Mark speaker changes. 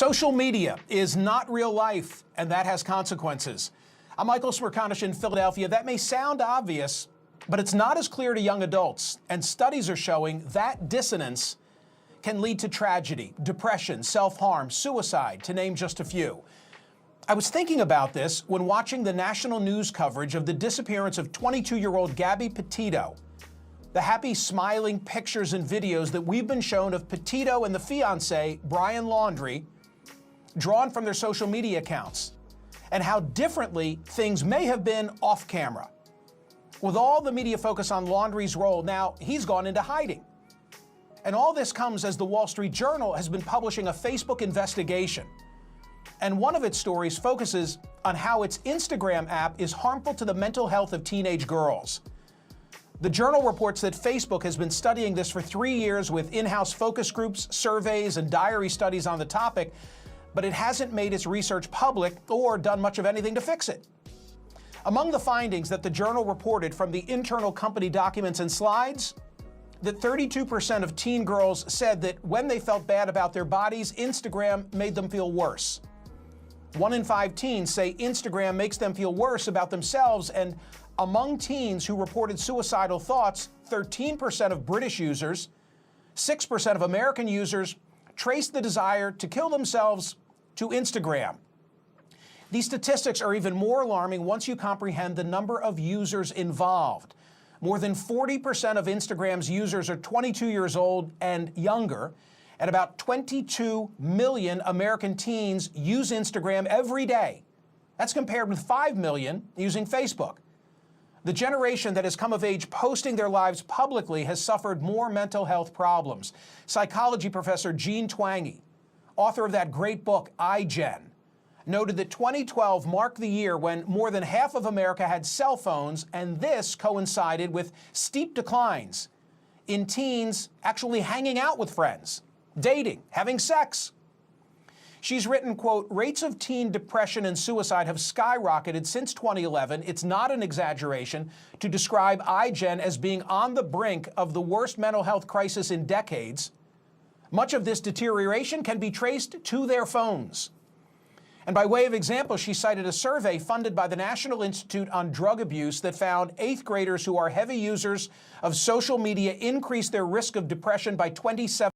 Speaker 1: Social media is not real life, and that has consequences. I'm Michael Smerconish in Philadelphia. That may sound obvious, but it's not as clear to young adults, and studies are showing that dissonance can lead to tragedy, depression, self-harm, suicide, to name just a few. I was thinking about this when watching the national news coverage of the disappearance of 22-year-old Gabby Petito. The happy, smiling pictures and videos that we've been shown of Petito and the fiancé, Brian Laundrie, drawn from their social media accounts, and how differently things may have been off camera. With all the media focus on Laundrie's role, now he's gone into hiding. And all this comes as the Wall Street Journal has been publishing a Facebook investigation. And one of its stories focuses on how its Instagram app is harmful to the mental health of teenage girls. The Journal reports that Facebook has been studying this for 3 years with in-house focus groups, surveys, and diary studies on the topic, but it hasn't made its research public or done much of anything to fix it. Among the findings that the Journal reported from the internal company documents and slides, that 32% of teen girls said that when they felt bad about their bodies, Instagram made them feel worse. 1 in 5 teens say Instagram makes them feel worse about themselves, and among teens who reported suicidal thoughts, 13% of British users, 6% of American users traced the desire to kill themselves to Instagram. These statistics are even more alarming once you comprehend the number of users involved. More than 40% of Instagram's users are 22 years old and younger, and about 22 million American teens use Instagram every day. That's compared with 5 million using Facebook. The generation that has come of age posting their lives publicly has suffered more mental health problems. Psychology professor Jean Twenge, author of that great book, iGen, noted that 2012 marked the year when more than half of America had cell phones, and this coincided with steep declines in teens actually hanging out with friends, dating, having sex. She's written, quote, rates of teen depression and suicide have skyrocketed since 2011. It's not an exaggeration to describe iGen as being on the brink of the worst mental health crisis in decades. Much of this deterioration can be traced to their phones. And by way of example, she cited a survey funded by the National Institute on Drug Abuse that found 8th graders who are heavy users of social media increased their risk of depression by 27%.